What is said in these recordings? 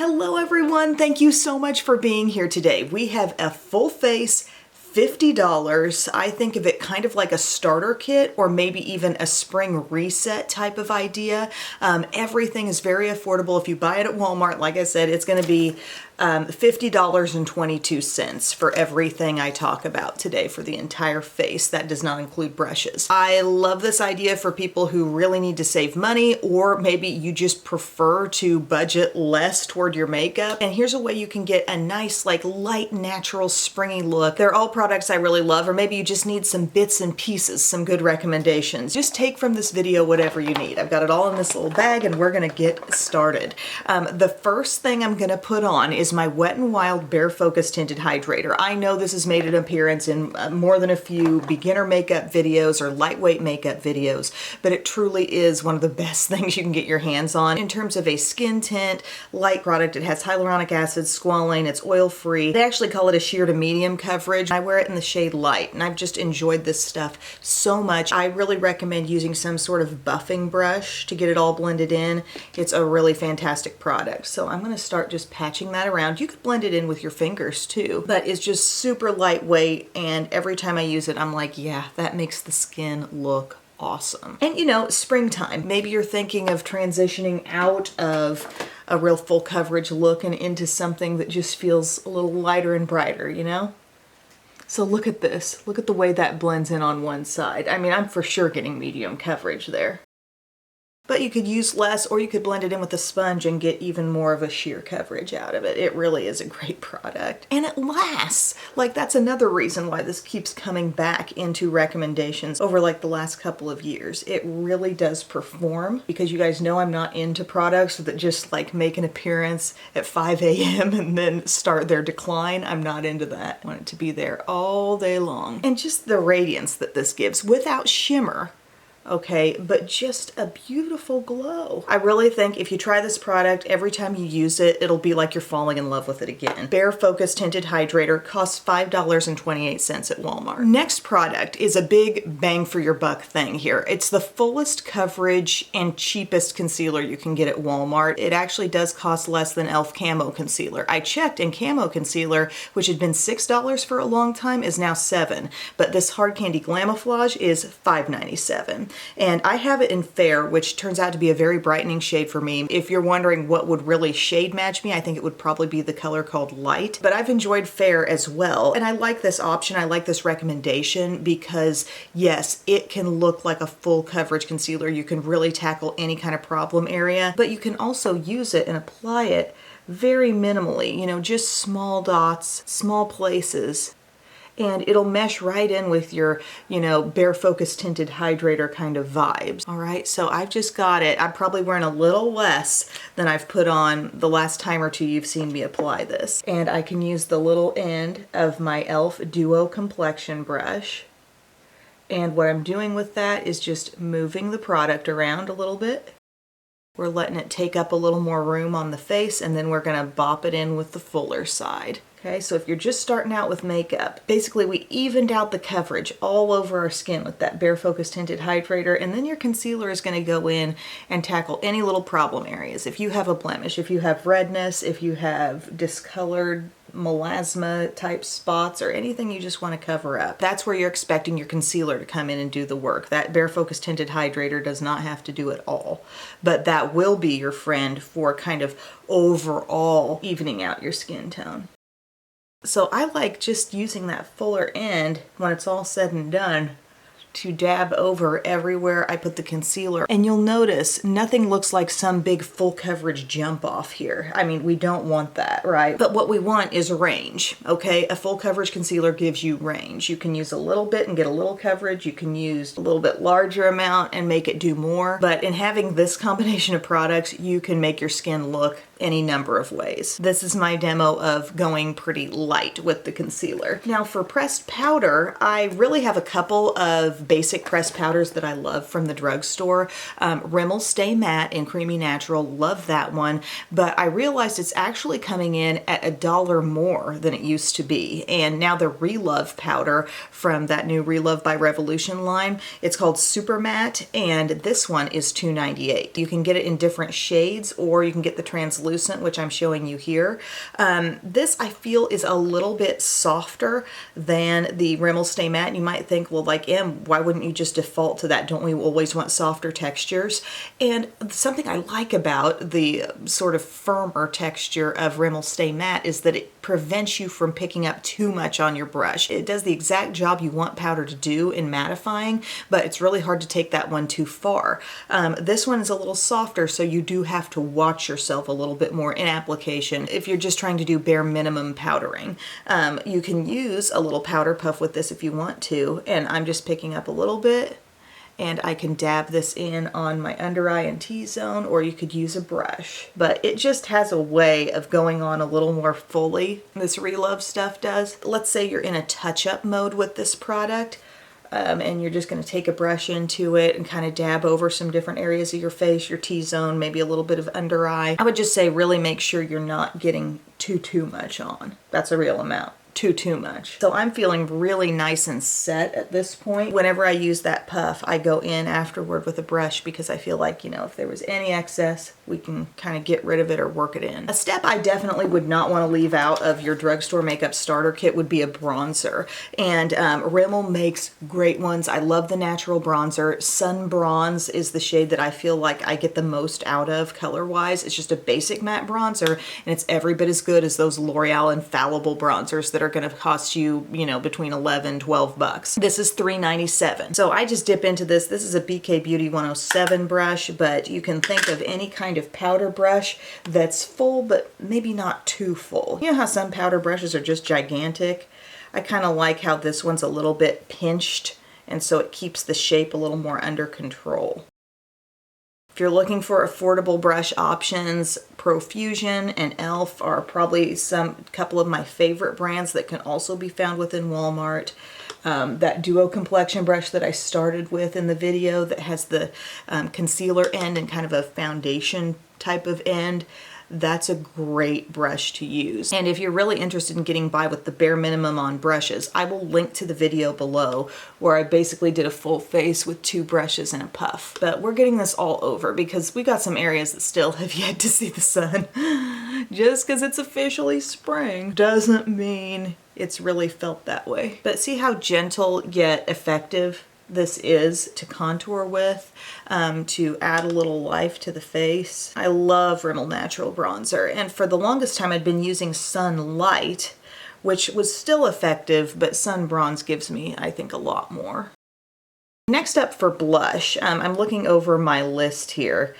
Hello everyone, thank you so much for being here today. We have a full face, $50. I think of it kind of like a starter kit or maybe even a spring reset type of idea. Everything is very affordable. If you buy it at Walmart, like I said, it's gonna be $50.22 for everything I talk about today for the entire face. That does not include brushes. I love this idea for people who really need to save money, or maybe you just prefer to budget less toward your makeup. And here's a way you can get a nice, like light, natural, springy look. They're all products I really love, or maybe you just need some bits and pieces, some good recommendations. Just take from this video whatever you need. I've got it all in this little bag and we're gonna get started. The first thing I'm gonna put on is my Wet n Wild Bare Focus Tinted Hydrator. I know this has made an appearance in more than a few beginner makeup videos or lightweight makeup videos, but it truly is one of the best things you can get your hands on. In terms of a skin tint, light product, it has hyaluronic acid, squalane, it's oil-free. They actually call it a sheer to medium coverage. I wear it in the shade light, and I've just enjoyed this stuff so much. I really recommend using some sort of buffing brush to get it all blended in. It's a really fantastic product. So I'm gonna start just patching that around. You could blend it in with your fingers too, but it's just super lightweight, and every time I use it, I'm like, yeah, that makes the skin look awesome. And you know, springtime, maybe you're thinking of transitioning out of a real full coverage look and into something that just feels a little lighter and brighter, you know? So look at this. Look at the way that blends in on one side. I mean, I'm for sure getting medium coverage there. But you could use less, or you could blend it in with a sponge and get even more of a sheer coverage out of it. It really is a great product. And it lasts. Like, that's another reason why this keeps coming back into recommendations over like the last couple of years. It really does perform, because you guys know I'm not into products that just like make an appearance at 5 a.m. and then start their decline. I'm not into that. I want it to be there all day long. And just the radiance that this gives without shimmer. Okay, but just a beautiful glow. I really think if you try this product, every time you use it, it'll be like you're falling in love with it again. Bare Focus Tinted Hydrator costs $5.28 at Walmart. Next product is a big bang for your buck thing here. It's the fullest coverage and cheapest concealer you can get at Walmart. It actually does cost less than e.l.f. Camo Concealer. I checked, and Camo Concealer, which had been $6 for a long time, is now $7. But this Hard Candy Glamouflage is $5.97. And I have it in Fair, which turns out to be a very brightening shade for me. If you're wondering what would really shade match me, I think it would probably be the color called Light. But I've enjoyed Fair as well. And I like this option. I like this recommendation because, yes, it can look like a full coverage concealer. You can really tackle any kind of problem area, but you can also use it and apply it very minimally, you know, just small dots, small places. And it'll mesh right in with your, you know, Bare Focus Tinted Hydrator kind of vibes. All right, so I've just got it. I'm probably wearing a little less than I've put on the last time or two you've seen me apply this. And I can use the little end of my e.l.f. Duo Complexion brush. And what I'm doing with that is just moving the product around a little bit. We're letting it take up a little more room on the face, and then we're gonna bop it in with the fuller side. Okay, so if you're just starting out with makeup, basically we evened out the coverage all over our skin with that Bare Focus Tinted Hydrator, and then your concealer is going to go in and tackle any little problem areas. If you have a blemish, if you have redness, if you have discolored melasma type spots, or anything you just want to cover up, that's where you're expecting your concealer to come in and do the work. That Bare Focus Tinted Hydrator does not have to do it all, but that will be your friend for kind of overall evening out your skin tone. So I like just using that fuller end when it's all said and done to dab over everywhere I put the concealer. And you'll notice nothing looks like some big full coverage jump off here. I mean, we don't want that, right? But what we want is range, okay? A full coverage concealer gives you range. You can use a little bit and get a little coverage. You can use a little bit larger amount and make it do more. But in having this combination of products, you can make your skin look any number of ways. This is my demo of going pretty light with the concealer. Now for pressed powder, I really have a couple of basic pressed powders that I love from the drugstore. Rimmel Stay Matte in Creamy Natural, love that one, but I realized it's actually coming in at $1 more than it used to be. And now the Relove powder from that new Relove by Revolution line, it's called Super Matte, and this one is $2.98. You can get it in different shades, or you can get the translucent translucent, which I'm showing you here. This I feel is a little bit softer than the Rimmel Stay Matte. And you might think, well, like, why wouldn't you just default to that? Don't we always want softer textures? And something I like about the sort of firmer texture of Rimmel Stay Matte is that it prevents you from picking up too much on your brush. It does the exact job you want powder to do in mattifying, but it's really hard to take that one too far. This one is a little softer, so you do have to watch yourself a little bit more in application if you're just trying to do bare minimum powdering. You can use a little powder puff with this if you want to, and I'm just picking up a little bit, and I can dab this in on my under eye and T-zone, or you could use a brush. But it just has a way of going on a little more fully, this Relove stuff does. Let's say you're in a touch-up mode with this product, and you're just going to take a brush into it and kind of dab over some different areas of your face, your T-zone, maybe a little bit of under eye. I would just say really make sure you're not getting too much on. That's a real amount. Too much. So I'm feeling really nice and set at this point. Whenever I use that puff, I go in afterward with a brush because I feel like, you know, if there was any excess, we can kind of get rid of it or work it in. A step I definitely would not want to leave out of your drugstore makeup starter kit would be a bronzer. And Rimmel makes great ones. I love the natural bronzer. Sun Bronze is the shade that I feel like I get the most out of color-wise. It's just a basic matte bronzer, and it's every bit as good as those L'Oreal Infallible bronzers that are going to cost you, you know, between 11, 12 bucks. This is $3.97. So I just dip into this. This is a BK Beauty 107 brush, but you can think of any kind of powder brush that's full, but maybe not too full. You know how some powder brushes are just gigantic? I kind of like how this one's a little bit pinched, and so it keeps the shape a little more under control. If you're looking for affordable brush options, Profusion and e.l.f. are probably couple of my favorite brands that can also be found within Walmart. That Duo Complexion brush that I started with in the video that has the concealer end and kind of a foundation type of end, that's a great brush to use. And if you're really interested in getting by with the bare minimum on brushes, I will link to the video below where I basically did a full face with 2 brushes and a puff. But we're getting this all over because we got some areas that still have yet to see the sun. Just because it's officially spring doesn't mean it's really felt that way. But see how gentle yet effective this is to contour with, to add a little life to the face. I love Rimmel Natural Bronzer, and for the longest time I'd been using Sun Light, which was still effective, but Sun Bronze gives me, I think, a lot more. Next up for blush, I'm looking over my list here.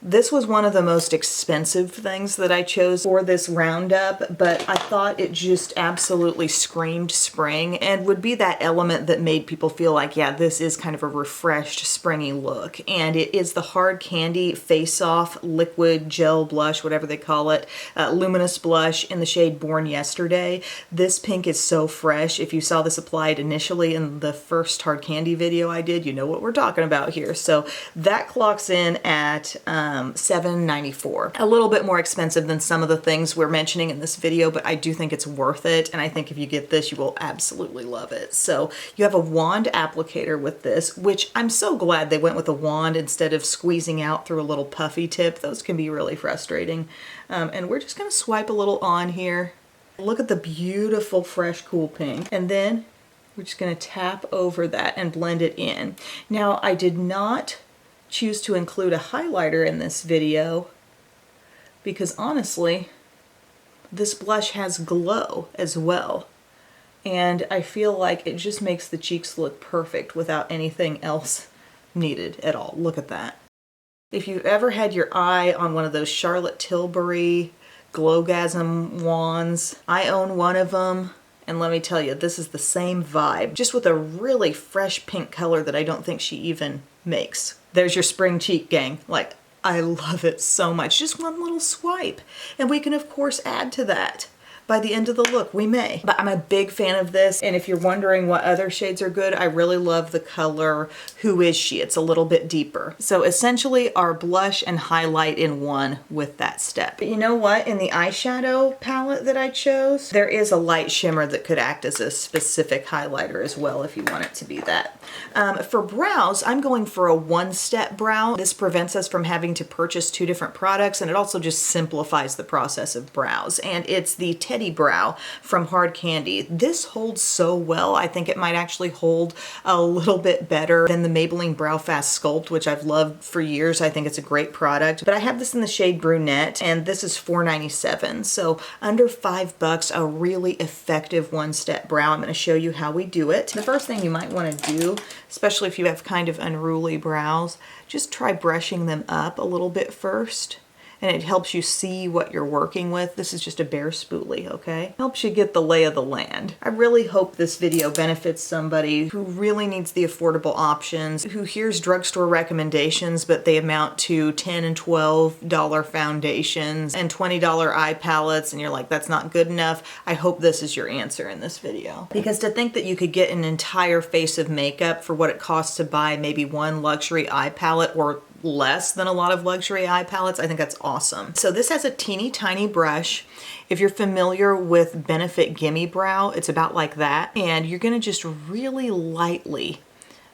This was one of the most expensive things that I chose for this roundup, but I thought it just absolutely screamed spring and would be that element that made people feel like, yeah, this is kind of a refreshed springy look. And it is the Hard Candy Face Off Liquid Gel Blush, whatever they call it, luminous blush in the shade Born Yesterday. This pink is so fresh. If you saw this applied initially in the first Hard Candy video I did, you know what we're talking about here. So that clocks in at $7.94. A little bit more expensive than some of the things we're mentioning in this video, but I do think it's worth it, and I think if you get this, you will absolutely love it. So you have a wand applicator with this, which I'm so glad they went with a wand instead of squeezing out through a little puffy tip. Those can be really frustrating. And we're just gonna swipe a little on here. Look at the beautiful, fresh, cool pink. And then we're just gonna tap over that and blend it in. Now, I did not choose to include a highlighter in this video because honestly, this blush has glow as well. And I feel like it just makes the cheeks look perfect without anything else needed at all. Look at that. If you've ever had your eye on one of those Charlotte Tilbury Glowgasm wands, I own one of them. And let me tell you, this is the same vibe, just with a really fresh pink color that I don't think she even makes. There's your spring cheek, gang. Like, I love it so much. Just one little swipe. And we can, of course, add to that by the end of the look, we may. But I'm a big fan of this, and if you're wondering what other shades are good, I really love the color Who Is She? It's a little bit deeper. So essentially our blush and highlight in one with that step. But you know what? In the eyeshadow palette that I chose, there is a light shimmer that could act as a specific highlighter as well if you want it to be that. For brows, I'm going for a one-step brow. This prevents us from having to purchase two different products, and it also just simplifies the process of brows. And it's the Teddy Brow from Hard Candy. This holds so well. I think it might actually hold a little bit better than the Maybelline Brow Fast Sculpt, which I've loved for years. I think it's a great product. But I have this in the shade Brunette, and this is $4.97. So under $5, a really effective one-step brow. I'm going to show you how we do it. The first thing you might want to do, especially if you have kind of unruly brows, just try brushing them up a little bit first. And it helps you see what you're working with. This is just a bare spoolie, okay? Helps you get the lay of the land. I really hope this video benefits somebody who really needs the affordable options, who hears drugstore recommendations, but they amount to $10 and $12 foundations and $20 eye palettes, and you're like, that's not good enough. I hope this is your answer in this video. Because to think that you could get an entire face of makeup for what it costs to buy maybe one luxury eye palette or less than a lot of luxury eye palettes, I think that's awesome. So this has a teeny tiny brush. If you're familiar with Benefit Gimme Brow, it's about like that. And you're gonna just really lightly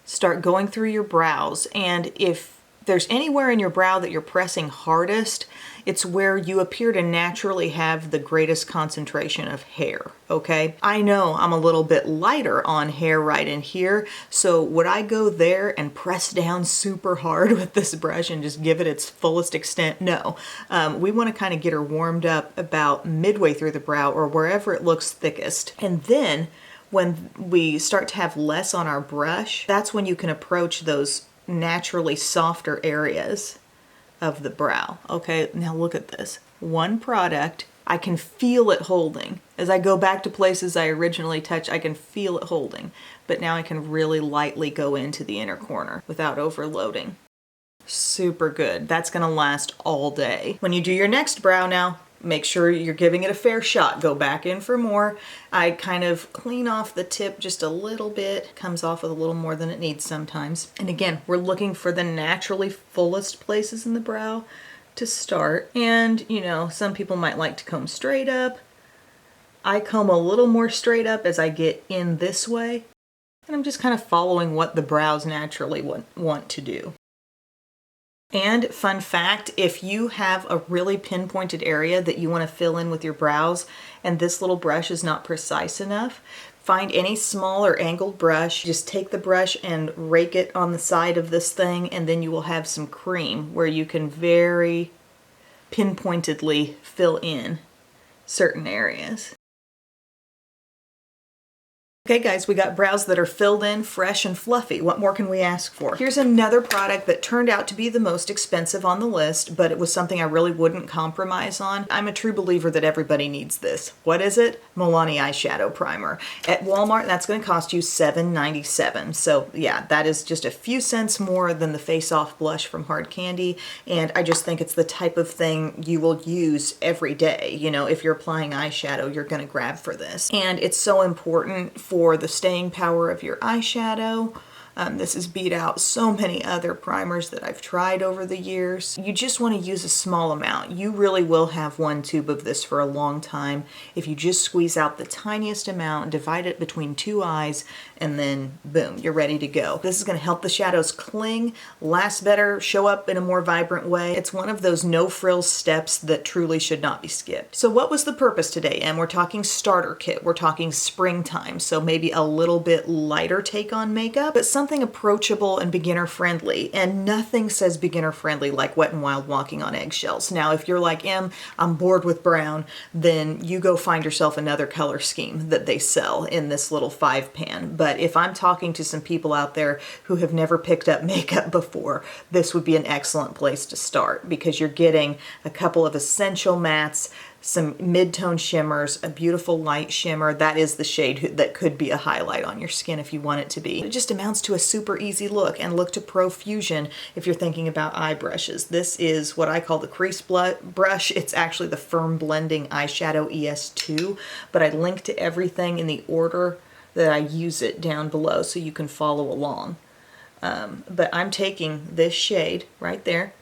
start going through your brows. And if there's anywhere in your brow that you're pressing hardest, it's where you appear to naturally have the greatest concentration of hair, okay? I know I'm a little bit lighter on hair right in here, so would I go there and press down super hard with this brush and just give it its fullest extent? No. We want to kind of get her warmed up about midway through the brow or wherever it looks thickest. And then when we start to have less on our brush, that's when you can approach those naturally softer areas of the brow. Okay, now look at this. One product, I can feel it holding. As I go back to places I originally touched, I can feel it holding. But now I can really lightly go into the inner corner without overloading. Super good. That's gonna last all day. When you do your next brow now, make sure you're giving it a fair shot. Go back in for more. I kind of clean off the tip just a little bit. Comes off with a little more than it needs sometimes. And again, we're looking for the naturally fullest places in the brow to start. And, you know, some people might like to comb straight up. I comb a little more straight up as I get in this way. And I'm just kind of following what the brows naturally want to do. And fun fact, if you have a really pinpointed area that you want to fill in with your brows and this little brush is not precise enough, find any small or angled brush, just take the brush and rake it on the side of this thing, and then you will have some cream where you can very pinpointedly fill in certain areas. Okay guys, we got brows that are filled in, fresh and fluffy. What more can we ask for? Here's another product that turned out to be the most expensive on the list, but it was something I really wouldn't compromise on. I'm a true believer that everybody needs this. What is it? Milani Eyeshadow Primer. At Walmart, that's gonna cost you $7.97. So yeah, that is just a few cents more than the Face Off blush from Hard Candy, and I just think it's the type of thing you will use every day. You know, if you're applying eyeshadow, you're gonna grab for this. And it's so important for the staying power of your eyeshadow. This has beat out so many other primers that I've tried over the years. You just want to use a small amount. You really will have one tube of this for a long time if you just squeeze out the tiniest amount, divide it between two eyes, and then boom, you're ready to go. This is going to help the shadows cling, last better, show up in a more vibrant way. It's one of those no frills steps that truly should not be skipped. So what was the purpose today? And we're talking starter kit, we're talking springtime, so maybe a little bit lighter take on makeup, but something approachable and beginner friendly. And nothing says beginner friendly like Wet n Wild walking on eggshells. Now, if you're like, I'm bored with brown, then you go find yourself another color scheme that they sell in this little 5-pan. But if I'm talking to some people out there who have never picked up makeup before, this would be an excellent place to start because you're getting a couple of essential mattes some mid-tone shimmers, a beautiful light shimmer. That is the shade that could be a highlight on your skin if you want it to be. It just amounts to a super easy look, and look to Profusion if you're thinking about eye brushes. This is what I call the crease brush. It's actually the Firm Blending Eyeshadow ES2, but I link to everything in the order that I use it down below so you can follow along. But I'm taking this shade right there,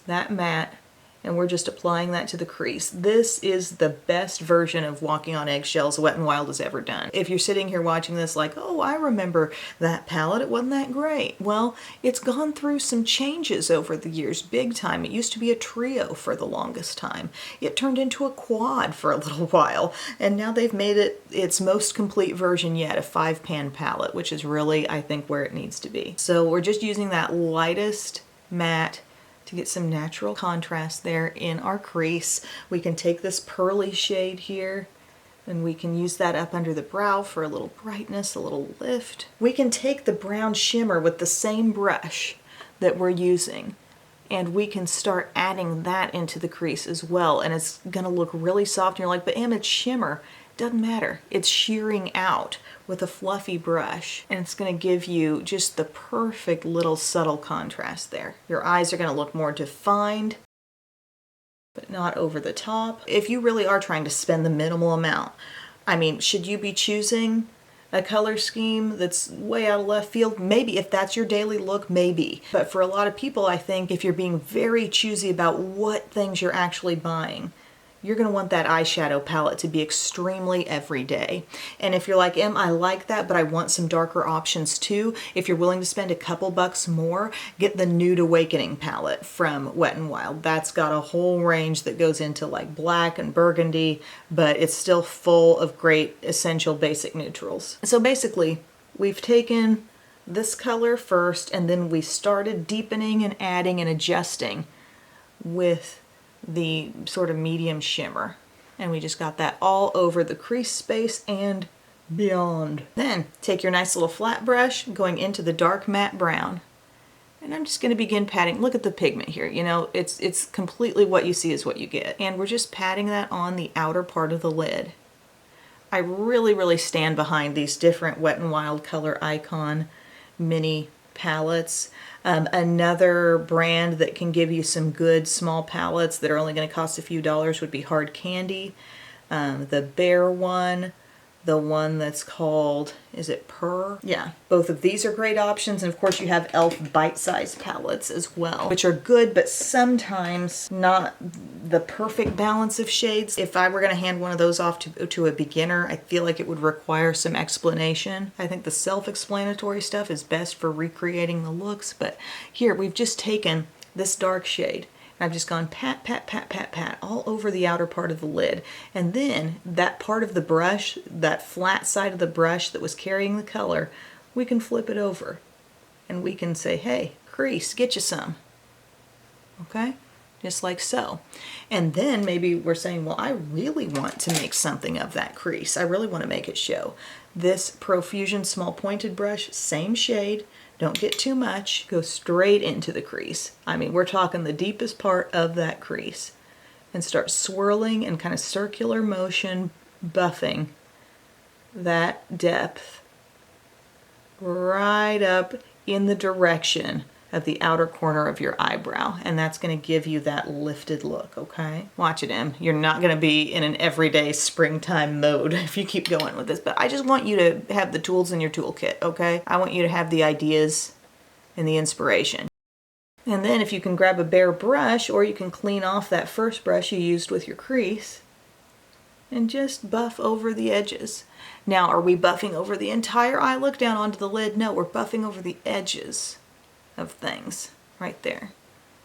that matte, and we're just applying that to the crease. This is the best version of walking on eggshells Wet n Wild has ever done. If you're sitting here watching this like, oh, I remember that palette, it wasn't that great. Well, it's gone through some changes over the years, big time. It used to be a trio for the longest time. It turned into a quad for a little while, and now they've made it its most complete version yet, a 5-pan palette, which is really, I think, where it needs to be. So we're just using that lightest matte to get some natural contrast there in our crease. We can take this pearly shade here and we can use that up under the brow for a little brightness, a little lift. We can take the brown shimmer with the same brush that we're using, and we can start adding that into the crease as well, and it's gonna look really soft. And you're like, but Em, it's shimmer. Doesn't matter. It's shearing out with a fluffy brush, and it's going to give you just the perfect little subtle contrast there. Your eyes are going to look more defined, but not over the top. If you really are trying to spend the minimal amount, I mean, should you be choosing a color scheme that's way out of left field? Maybe. If that's your daily look, maybe. But for a lot of people, I think if you're being very choosy about what things you're actually buying, you're going to want that eyeshadow palette to be extremely everyday. And if you're like, Em, I like that, but I want some darker options too, if you're willing to spend a couple bucks more, get the Nude Awakening palette from Wet n Wild. That's got a whole range that goes into like black and burgundy, but it's still full of great essential basic neutrals. So basically, we've taken this color first, and then we started deepening and adding and adjusting with the sort of medium shimmer, and we just got that all over the crease space and beyond. Then take your nice little flat brush going into the dark matte brown, and I'm just going to begin patting. Look at the pigment here, you know, it's completely what you see is what you get, and we're just patting that on the outer part of the lid. I really stand behind these different Wet n Wild Color Icon mini palettes. Another brand that can give you some good small palettes that are only going to cost a few dollars would be Hard Candy. The Bear one, the one that's called, is it Purr? Yeah, both of these are great options. And of course you have e.l.f. bite-sized palettes as well, which are good, but sometimes not the perfect balance of shades. If I were going to hand one of those off to a beginner, I feel like it would require some explanation. I think the self-explanatory stuff is best for recreating the looks, but here we've just taken this dark shade, I've just gone pat, pat, pat, pat, pat all over the outer part of the lid. And then that part of the brush, that flat side of the brush that was carrying the color, we can flip it over and we can say, hey, crease, get you some. Okay? Just like so. And then maybe we're saying, well, I really want to make something of that crease. I really want to make it show. This Profusion small pointed brush, same shade. Don't get too much. Go straight into the crease. I mean, we're talking the deepest part of that crease. And start swirling and kind of circular motion, buffing that depth right up in the direction of the outer corner of your eyebrow, and that's going to give you that lifted look, okay? Watch it, Em. You're not going to be in an everyday springtime mode if you keep going with this, but I just want you to have the tools in your toolkit, okay? I want you to have the ideas and the inspiration. And then if you can grab a bare brush, or you can clean off that first brush you used with your crease and just buff over the edges. Now, are we buffing over the entire eye look down onto the lid? No, we're buffing over the edges of things right there,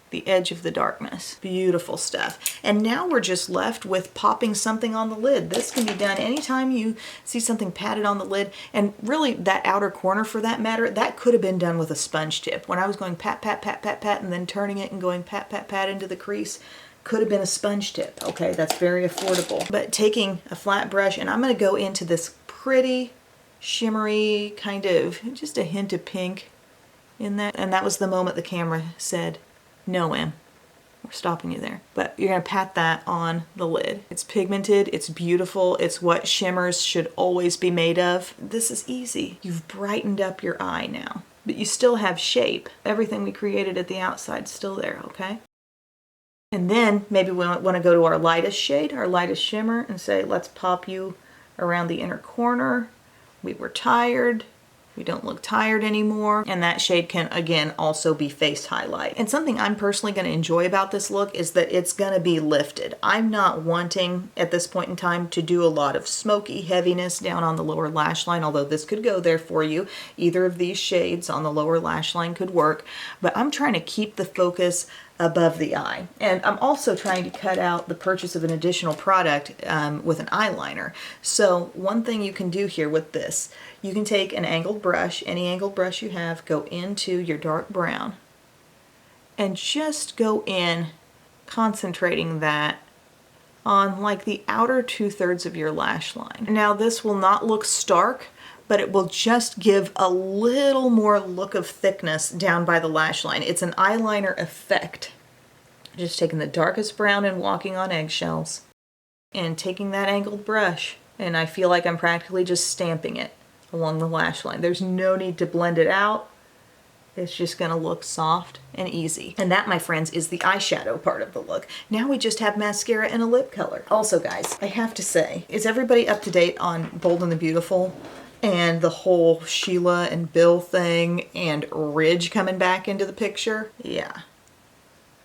the edge of the darkness. Beautiful stuff. And now we're just left with popping something on the lid. This can be done anytime you see something patted on the lid, and really that outer corner for that matter, that could have been done with a sponge tip. When I was going pat, pat, pat, pat, pat, and then turning it and going pat, pat, pat into the crease, could have been a sponge tip. Okay, that's very affordable. But taking a flat brush, and I'm going to go into this pretty shimmery kind of, just a hint of pink in that, and that was the moment the camera said, no, Em, we're stopping you there. But you're gonna pat that on the lid. It's pigmented, it's beautiful, it's what shimmers should always be made of. This is easy. You've brightened up your eye now, but you still have shape. Everything we created at the outside is still there, okay? And then maybe we want to go to our lightest shade, our lightest shimmer, and say, let's pop you around the inner corner. We were tired. We don't look tired anymore. And that shade can, again, also be face highlight. And something I'm personally going to enjoy about this look is that it's going to be lifted. I'm not wanting, at this point in time, to do a lot of smoky heaviness down on the lower lash line, although this could go there for you. Either of these shades on the lower lash line could work. But I'm trying to keep the focus above the eye. And I'm also trying to cut out the purchase of an additional product with an eyeliner. So one thing you can do here with this, you can take an angled brush, any angled brush you have, go into your dark brown, and just go in concentrating that on like the outer 2/3 of your lash line. Now this will not look stark, but it will just give a little more look of thickness down by the lash line. It's an eyeliner effect. Just taking the darkest brown and walking on eggshells and taking that angled brush, and I feel like I'm practically just stamping it along the lash line. There's no need to blend it out. It's just gonna look soft and easy. And that, my friends, is the eyeshadow part of the look. Now we just have mascara and a lip color. Also, guys, I have to say, is everybody up to date on Bold and the Beautiful? And the whole Sheila and Bill thing and Ridge coming back into the picture? Yeah,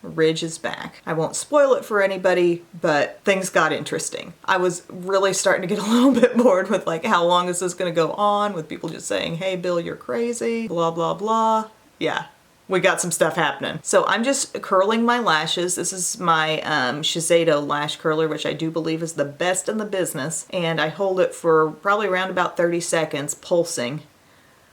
Ridge is back. I won't spoil it for anybody, but things got interesting. I was really starting to get a little bit bored with like, how long is this gonna go on? With people just saying, hey Bill, you're crazy, blah, blah, blah. Yeah. We got some stuff happening. So I'm just curling my lashes. This is my Shiseido lash curler, which I do believe is the best in the business. And I hold it for probably around about 30 seconds, pulsing,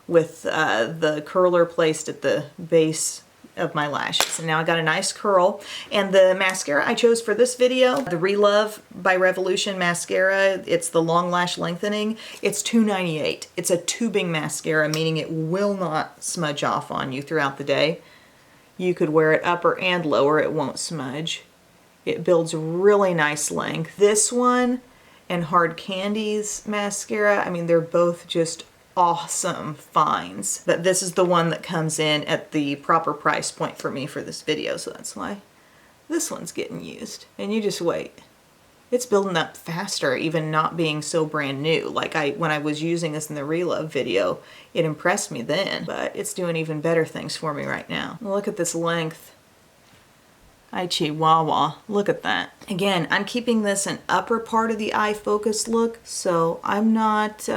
with the curler placed at the base of my lashes. And now I got a nice curl. And the mascara I chose for this video, the Relove by Revolution mascara, it's the long lash lengthening. It's $2.98. It's a tubing mascara, meaning it will not smudge off on you throughout the day. You could wear it upper and lower, it won't smudge. It builds really nice length. This one and Hard Candy's mascara, I mean, they're both just awesome finds, but this is the one that comes in at the proper price point for me for this video, so that's why this one's getting used. And you just wait. It's building up faster, even not being so brand new. Like when I was using this in the Relove video, it impressed me then, but it's doing even better things for me right now. Look at this length. Ay chihuahua, look at that. Again, I'm keeping this an upper part of the eye focused look, so I'm not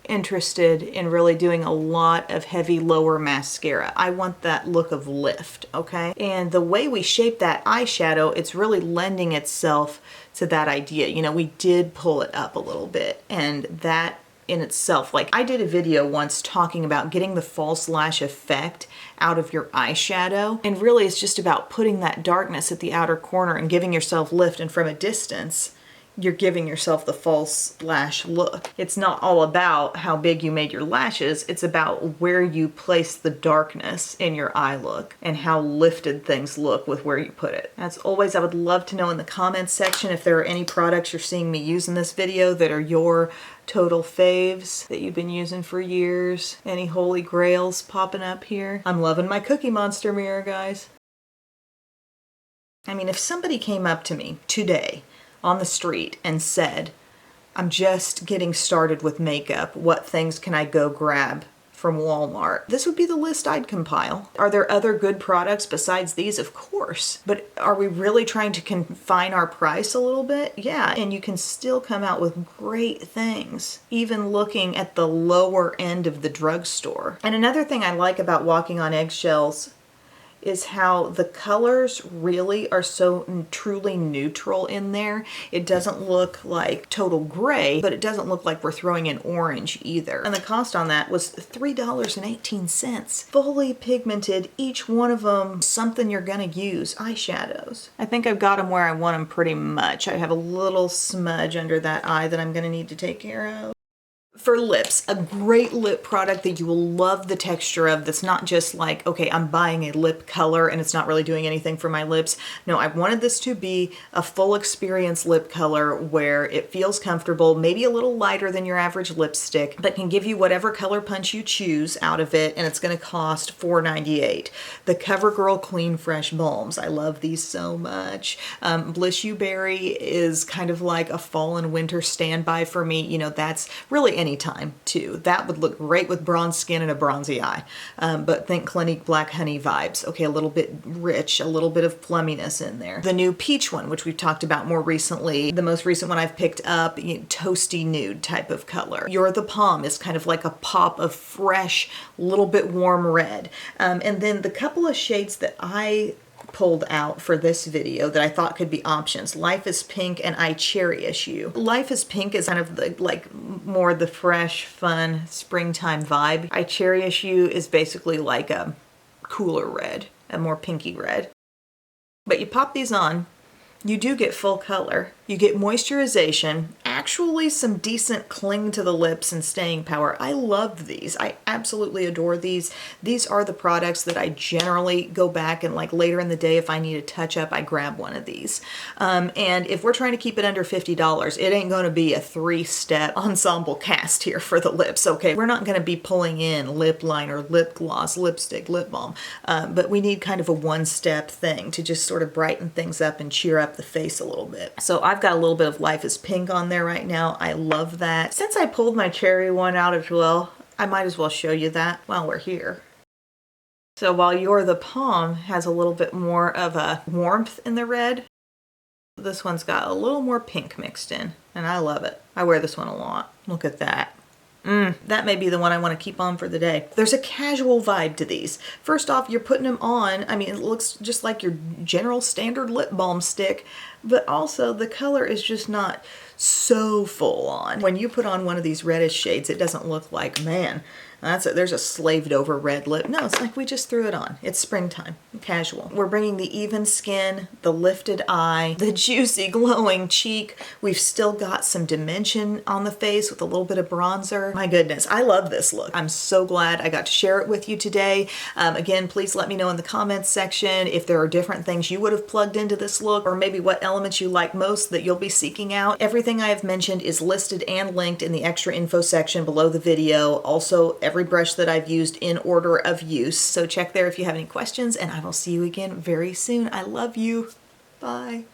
interested in really doing a lot of heavy lower mascara. I want that look of lift, okay? And the way we shape that eyeshadow, it's really lending itself to that idea. You know, we did pull it up a little bit, and that in itself, like I did a video once talking about getting the false lash effect out of your eyeshadow, and really it's just about putting that darkness at the outer corner and giving yourself lift, and from a distance you're giving yourself the false lash look. It's not all about how big you made your lashes, it's about where you place the darkness in your eye look and how lifted things look with where you put it. As always, I would love to know in the comments section if there are any products you're seeing me use in this video that are your total faves that you've been using for years. Any holy grails popping up here? I'm loving my Cookie Monster mirror, guys. I mean, if somebody came up to me today on the street and said, I'm just getting started with makeup, what things can I go grab from Walmart? This would be the list I'd compile. Are there other good products besides these? Of course. But are we really trying to confine our price a little bit? Yeah, and you can still come out with great things, even looking at the lower end of the drugstore. And another thing I like about walking on eggshells is how the colors really are so truly neutral in there. It doesn't look like total gray, but it doesn't look like we're throwing in orange either. And the cost on that was $3.18. Fully pigmented, each one of them something you're gonna use. Eyeshadows. I think I've got them where I want them pretty much. I have a little smudge under that eye that I'm gonna need to take care of. For lips, a great lip product that you will love the texture of, that's not just like, okay, I'm buying a lip color and it's not really doing anything for my lips. No, I wanted this to be a full experience lip color where it feels comfortable, maybe a little lighter than your average lipstick, but can give you whatever color punch you choose out of it, and it's going to cost $4.98. The CoverGirl Clean Fresh Balms. I love these so much. Bliss You Berry is kind of like a fall and winter standby for me. You know, that's really anytime too. That would look great with bronze skin and a bronzy eye. But think Clinique Black Honey vibes. Okay, a little bit rich, a little bit of flumminess in there. The new peach one, which we've talked about more recently, the most recent one I've picked up, you know, toasty nude type of color. You're the Palm is kind of like a pop of fresh, little bit warm red. And then the couple of shades that I pulled out for this video that I thought could be options. Life is Pink and I Cherish You. Life is Pink is kind of the, like more the fresh, fun springtime vibe. I Cherish You is basically like a cooler red, a more pinky red. But you pop these on, you do get full color. You get moisturization, actually some decent cling to the lips and staying power. I love these. I absolutely adore these. These are the products that I generally go back and like later in the day if I need a touch up, I grab one of these. And if we're trying to keep it under $50, it ain't going to be a 3-step ensemble cast here for the lips, okay? We're not going to be pulling in lip liner, lip gloss, lipstick, lip balm, but we need kind of a 1-step thing to just sort of brighten things up and cheer up the face a little bit. So I've got a little bit of Life is Pink on there right now. I love that. Since I pulled my cherry one out as well, I might as well show you that while we're here. So while You're the Palm has a little bit more of a warmth in the red, this one's got a little more pink mixed in, and I love it. I wear this one a lot. Look at that. That may be the one I want to keep on for the day. There's a casual vibe to these. First off, you're putting them on. I mean, it looks just like your general standard lip balm stick, but also the color is just not so full on. When you put on one of these reddish shades, it doesn't look like, man, there's a slaved over red lip. No, it's like we just threw it on. It's springtime, casual. We're bringing the even skin, the lifted eye, the juicy glowing cheek. We've still got some dimension on the face with a little bit of bronzer. My goodness, I love this look. I'm so glad I got to share it with you today. Again, please let me know in the comments section if there are different things you would have plugged into this look, or maybe what elements you like most that you'll be seeking out. Everything I have mentioned is listed and linked in the extra info section below the video. Also, every brush that I've used in order of use. So check there if you have any questions, and I will see you again very soon. I love you. Bye.